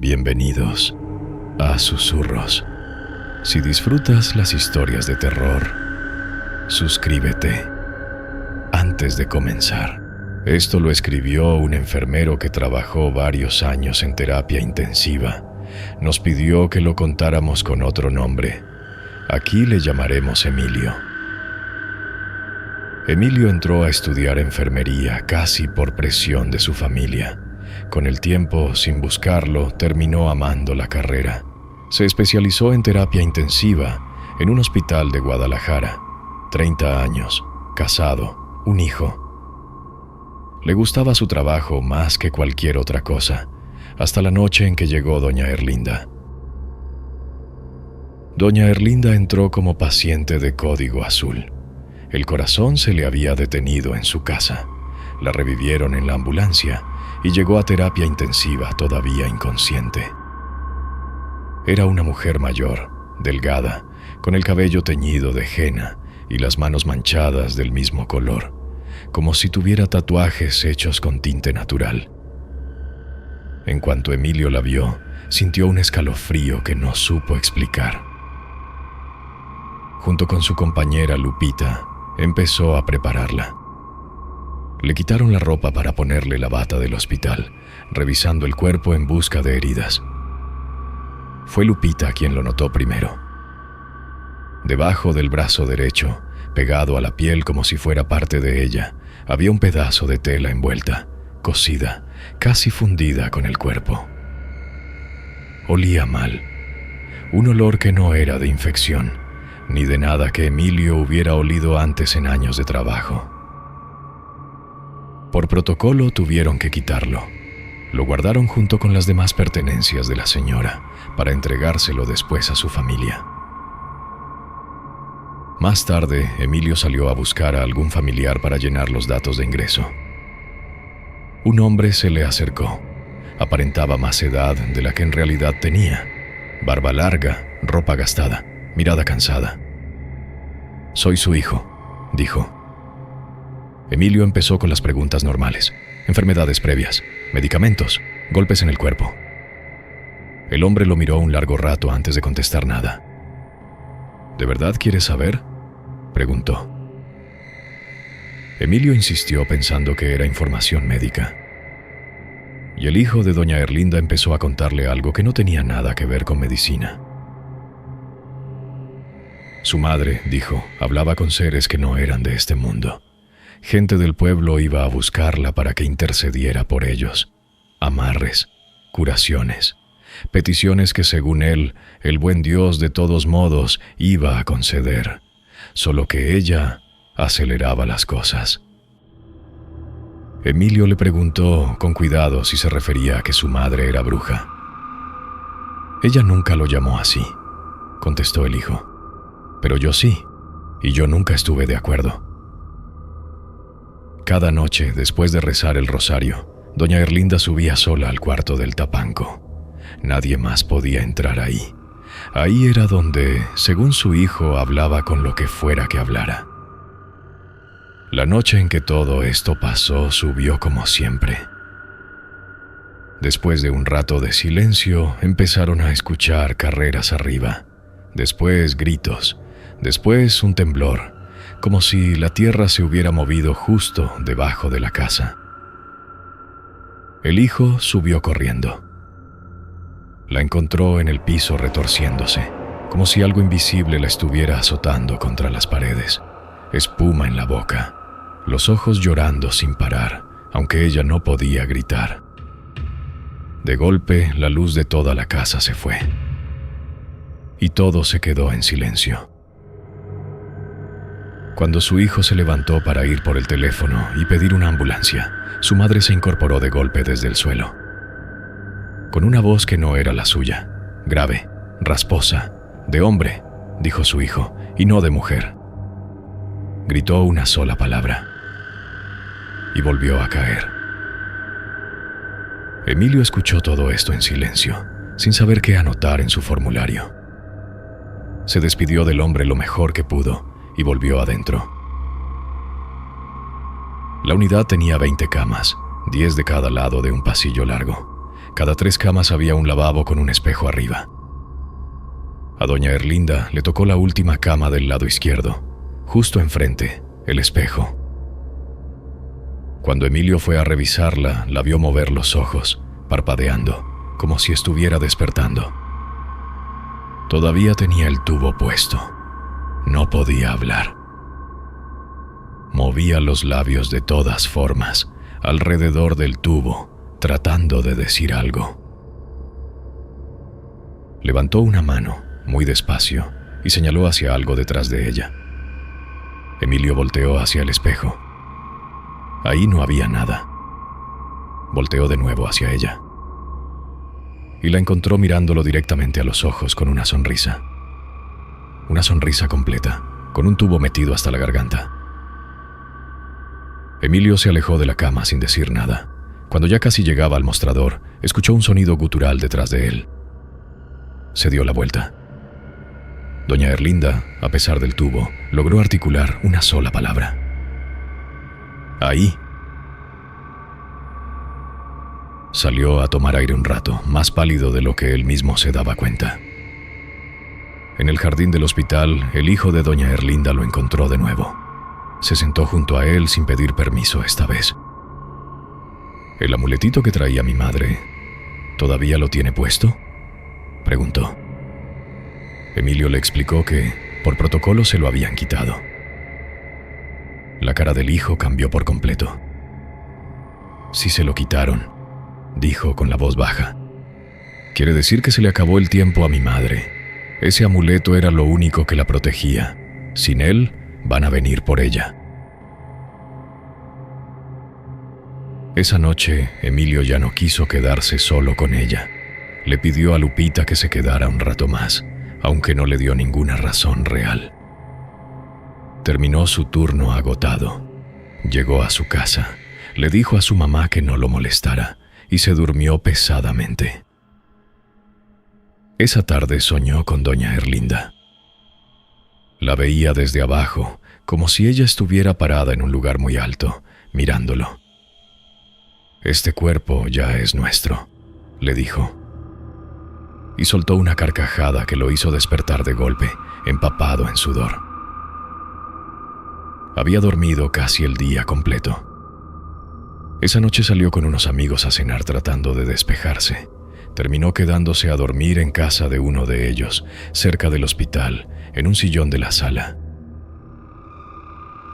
Bienvenidos a Susurros. Si disfrutas las historias de terror, suscríbete antes de comenzar. Esto lo escribió un enfermero que trabajó varios años en terapia intensiva. Nos pidió que lo contáramos con otro nombre. Aquí le llamaremos Emilio. Emilio entró a estudiar enfermería casi por presión de su familia. Con el tiempo, sin buscarlo, terminó amando la carrera. Se especializó en terapia intensiva en un hospital de Guadalajara. 30 años, casado, un hijo. Le gustaba su trabajo más que cualquier otra cosa, hasta la noche en que llegó doña Erlinda. Doña Erlinda entró como paciente de código azul. El corazón se le había detenido en su casa. La revivieron en la ambulancia y llegó a terapia intensiva todavía inconsciente. Era una mujer mayor, delgada, con el cabello teñido de henna y las manos manchadas del mismo color, como si tuviera tatuajes hechos con tinte natural. En cuanto Emilio la vio, sintió un escalofrío que no supo explicar. Junto con su compañera Lupita, empezó a prepararla. Le quitaron la ropa para ponerle la bata del hospital, revisando el cuerpo en busca de heridas. Fue Lupita quien lo notó primero. Debajo del brazo derecho, pegado a la piel como si fuera parte de ella, había un pedazo de tela envuelta, cosida, casi fundida con el cuerpo. Olía mal, un olor que no era de infección, ni de nada que Emilio hubiera olido antes en años de trabajo. Por protocolo tuvieron que quitarlo. Lo guardaron junto con las demás pertenencias de la señora para entregárselo después a su familia. Más tarde, Emilio salió a buscar a algún familiar para llenar los datos de ingreso. Un hombre se le acercó. Aparentaba más edad de la que en realidad tenía. Barba larga, ropa gastada, mirada cansada. «Soy su hijo», dijo. Emilio empezó con las preguntas normales: enfermedades previas, medicamentos, golpes en el cuerpo. El hombre lo miró un largo rato antes de contestar nada. «¿De verdad quieres saber?», preguntó. Emilio insistió pensando que era información médica. Y el hijo de doña Erlinda empezó a contarle algo que no tenía nada que ver con medicina. Su madre, dijo, hablaba con seres que no eran de este mundo. Gente del pueblo iba a buscarla para que intercediera por ellos. Amarres, curaciones, peticiones que según él, el buen Dios de todos modos iba a conceder, solo que ella aceleraba las cosas. Emilio le preguntó con cuidado si se refería a que su madre era bruja. «Ella nunca lo llamó así», contestó el hijo. «Pero yo sí, y yo nunca estuve de acuerdo». Cada noche, después de rezar el rosario, doña Erlinda subía sola al cuarto del tapanco. Nadie más podía entrar ahí. Ahí era donde, según su hijo, hablaba con lo que fuera que hablara. La noche en que todo esto pasó subió como siempre. Después de un rato de silencio, empezaron a escuchar carreras arriba. Después gritos. Después un temblor, como si la tierra se hubiera movido justo debajo de la casa. El hijo subió corriendo. La encontró en el piso retorciéndose, como si algo invisible la estuviera azotando contra las paredes. Espuma en la boca, los ojos llorando sin parar, aunque ella no podía gritar. De golpe, la luz de toda la casa se fue. Y todo se quedó en silencio. Cuando su hijo se levantó para ir por el teléfono y pedir una ambulancia, su madre se incorporó de golpe desde el suelo. Con una voz que no era la suya, grave, rasposa, de hombre, dijo su hijo, y no de mujer. Gritó una sola palabra y volvió a caer. Emilio escuchó todo esto en silencio, sin saber qué anotar en su formulario. Se despidió del hombre lo mejor que pudo y volvió adentro. La unidad tenía 20 camas, 10 de cada lado de un pasillo largo. Cada 3 camas había un lavabo con un espejo arriba. A doña Erlinda le tocó la última cama del lado izquierdo, justo enfrente, el espejo. Cuando Emilio fue a revisarla, la vio mover los ojos, parpadeando, como si estuviera despertando. Todavía tenía el tubo puesto. No podía hablar. Movía los labios de todas formas, alrededor del tubo, tratando de decir algo. Levantó una mano, muy despacio, y señaló hacia algo detrás de ella. Emilio volteó hacia el espejo. Ahí no había nada. Volteó de nuevo hacia ella. Y la encontró mirándolo directamente a los ojos con una sonrisa. Una sonrisa completa, con un tubo metido hasta la garganta. Emilio se alejó de la cama sin decir nada. Cuando ya casi llegaba al mostrador, escuchó un sonido gutural detrás de él. Se dio la vuelta. Doña Erlinda, a pesar del tubo, logró articular una sola palabra. Ahí. Salió a tomar aire un rato, más pálido de lo que él mismo se daba cuenta. En el jardín del hospital, el hijo de doña Erlinda lo encontró de nuevo. Se sentó junto a él sin pedir permiso esta vez. ¿El amuletito que traía mi madre, todavía lo tiene puesto?, preguntó. Emilio le explicó que, por protocolo, se lo habían quitado. La cara del hijo cambió por completo. «Sí se lo quitaron», dijo con la voz baja. «Quiere decir que se le acabó el tiempo a mi madre. Ese amuleto era lo único que la protegía. Sin él, van a venir por ella». Esa noche, Emilio ya no quiso quedarse solo con ella. Le pidió a Lupita que se quedara un rato más, aunque no le dio ninguna razón real. Terminó su turno agotado. Llegó a su casa, le dijo a su mamá que no lo molestara y se durmió pesadamente. Esa tarde soñó con doña Erlinda. La veía desde abajo, como si ella estuviera parada en un lugar muy alto, mirándolo. «Este cuerpo ya es nuestro», le dijo. Y soltó una carcajada que lo hizo despertar de golpe, empapado en sudor. Había dormido casi el día completo. Esa noche salió con unos amigos a cenar tratando de despejarse. Terminó quedándose a dormir en casa de uno de ellos, cerca del hospital, en un sillón de la sala.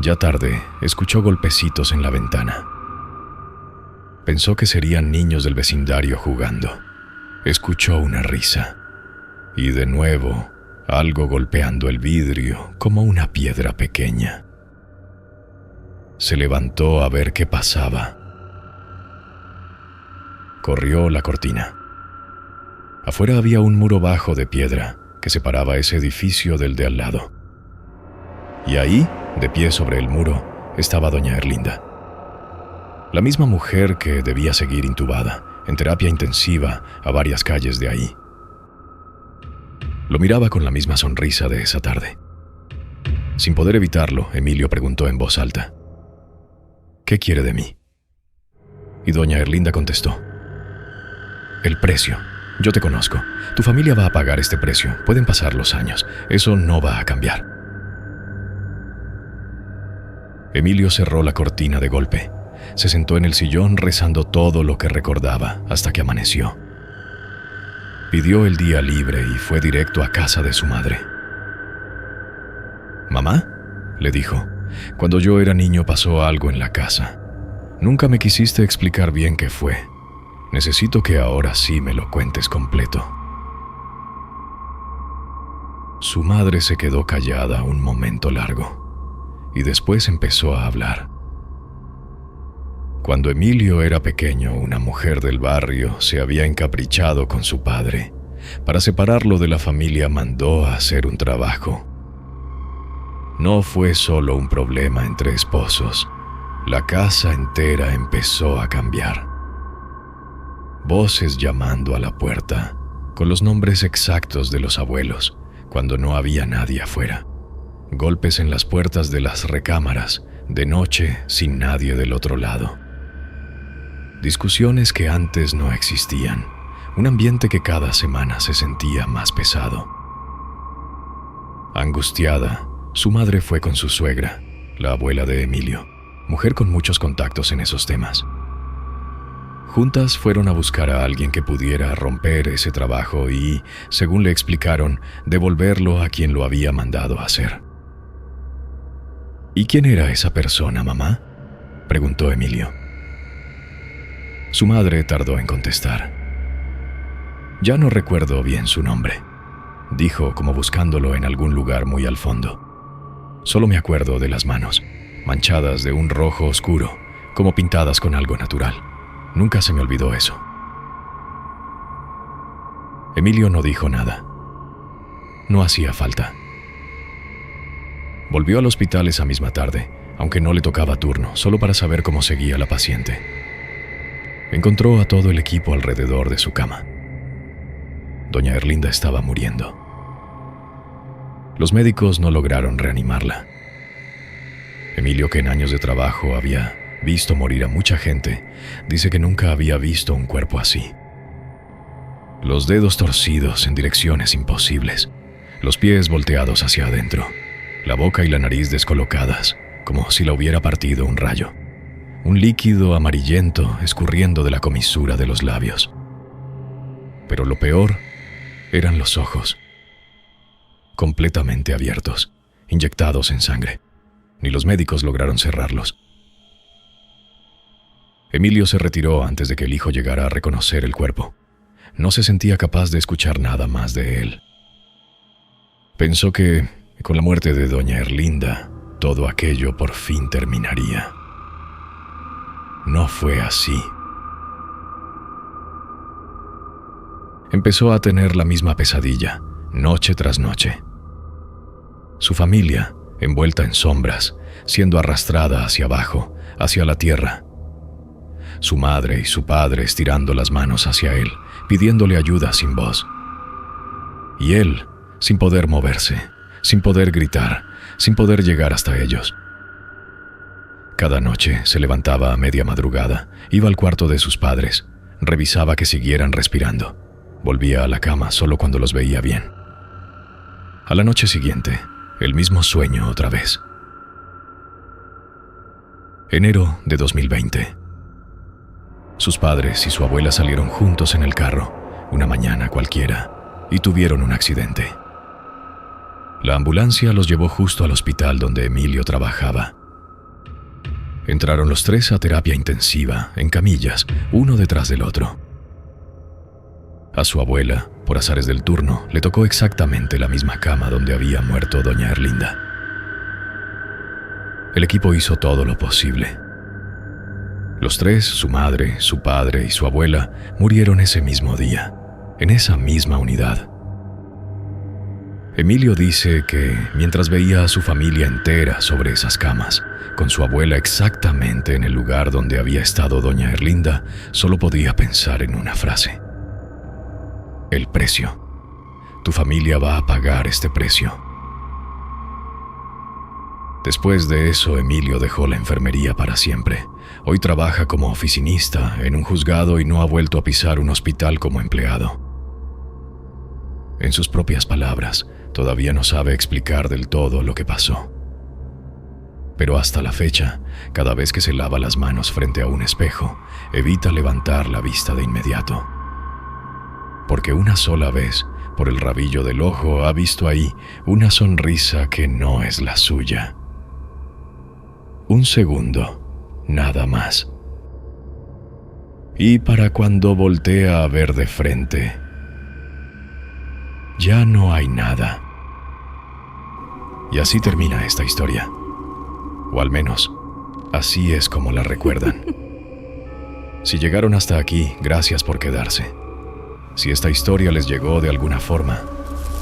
Ya tarde, escuchó golpecitos en la ventana. Pensó que serían niños del vecindario jugando. Escuchó una risa. Y de nuevo, algo golpeando el vidrio como una piedra pequeña. Se levantó a ver qué pasaba. Corrió la cortina. Afuera había un muro bajo de piedra que separaba ese edificio del de al lado. Y ahí, de pie sobre el muro, estaba doña Erlinda. La misma mujer que debía seguir intubada, en terapia intensiva, a varias calles de ahí. Lo miraba con la misma sonrisa de esa tarde. Sin poder evitarlo, Emilio preguntó en voz alta: «¿Qué quiere de mí?». Y doña Erlinda contestó: «El precio. Yo te conozco. Tu familia va a pagar este precio. Pueden pasar los años. Eso no va a cambiar». Emilio cerró la cortina de golpe. Se sentó en el sillón rezando todo lo que recordaba hasta que amaneció. Pidió el día libre y fue directo a casa de su madre. «Mamá», le dijo, «cuando yo era niño pasó algo en la casa. Nunca me quisiste explicar bien qué fue. Necesito que ahora sí me lo cuentes completo». Su madre se quedó callada un momento largo y después empezó a hablar. Cuando Emilio era pequeño, una mujer del barrio se había encaprichado con su padre. Para separarlo de la familia mandó a hacer un trabajo. No fue solo un problema entre esposos. La casa entera empezó a cambiar. Voces llamando a la puerta, con los nombres exactos de los abuelos, cuando no había nadie afuera. Golpes en las puertas de las recámaras, de noche sin nadie del otro lado. discusiones que antes no existían, un ambiente que cada semana se sentía más pesado. Angustiada, su madre fue con su suegra, la abuela de Emilio, mujer con muchos contactos en esos temas. Juntas fueron a buscar a alguien que pudiera romper ese trabajo y, según le explicaron, devolverlo a quien lo había mandado a hacer. ¿Y quién era esa persona, mamá?, preguntó Emilio. Su madre tardó en contestar. Ya no recuerdo bien su nombre, dijo como buscándolo en algún lugar muy al fondo. Solo me acuerdo de las manos, manchadas de un rojo oscuro, como pintadas con algo natural. Nunca se me olvidó eso. Emilio no dijo nada. No hacía falta. Volvió al hospital esa misma tarde, aunque no le tocaba turno, solo para saber cómo seguía la paciente. Encontró a todo el equipo alrededor de su cama. Doña Erlinda estaba muriendo. Los médicos no lograron reanimarla. Emilio, que en años de trabajo había visto morir a mucha gente, dice que nunca había visto un cuerpo así. Los dedos torcidos en direcciones imposibles, los pies volteados hacia adentro, la boca y la nariz descolocadas, como si la hubiera partido un rayo. Un líquido amarillento escurriendo de la comisura de los labios. Pero lo peor eran los ojos, completamente abiertos, inyectados en sangre. Ni los médicos lograron cerrarlos. Emilio se retiró antes de que el hijo llegara a reconocer el cuerpo. No se sentía capaz de escuchar nada más de él. Pensó que, con la muerte de doña Erlinda, todo aquello por fin terminaría. No fue así. Empezó a tener la misma pesadilla, noche tras noche. Su familia, envuelta en sombras, siendo arrastrada hacia abajo, hacia la tierra. Su madre y su padre estirando las manos hacia él, pidiéndole ayuda sin voz. Y él, sin poder moverse, sin poder gritar, sin poder llegar hasta ellos. Cada noche se levantaba a media madrugada, iba al cuarto de sus padres, revisaba que siguieran respirando. Volvía a la cama solo cuando los veía bien. A la noche siguiente, el mismo sueño otra vez. Enero de 2020. Sus padres y su abuela salieron juntos en el carro, una mañana cualquiera, y tuvieron un accidente. La ambulancia los llevó justo al hospital donde Emilio trabajaba. Entraron los tres a terapia intensiva, en camillas, uno detrás del otro. A su abuela, por azares del turno, le tocó exactamente la misma cama donde había muerto doña Erlinda. El equipo hizo todo lo posible. Los tres, su madre, su padre y su abuela, murieron ese mismo día, en esa misma unidad. Emilio dice que, mientras veía a su familia entera sobre esas camas, con su abuela exactamente en el lugar donde había estado doña Erlinda, solo podía pensar en una frase. El precio. Tu familia va a pagar este precio. Después de eso, Emilio dejó la enfermería para siempre. Hoy trabaja como oficinista en un juzgado y no ha vuelto a pisar un hospital como empleado. En sus propias palabras, todavía no sabe explicar del todo lo que pasó. Pero hasta la fecha, cada vez que se lava las manos frente a un espejo, evita levantar la vista de inmediato. Porque una sola vez, por el rabillo del ojo, ha visto ahí una sonrisa que no es la suya. Un segundo, nada más. Y para cuando voltea a ver de frente, ya no hay nada. Y así termina esta historia. O al menos, así es como la recuerdan. Si llegaron hasta aquí, gracias por quedarse. Si esta historia les llegó de alguna forma,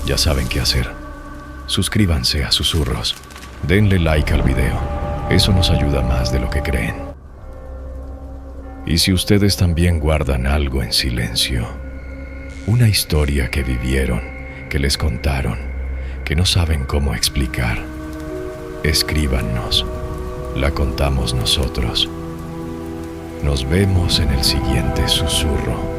ya saben qué hacer. Suscríbanse a Susurros, denle like al video, eso nos ayuda más de lo que creen. Y si ustedes también guardan algo en silencio, una historia que vivieron, que les contaron, que no saben cómo explicar, escríbanos, la contamos nosotros. Nos vemos en el siguiente susurro.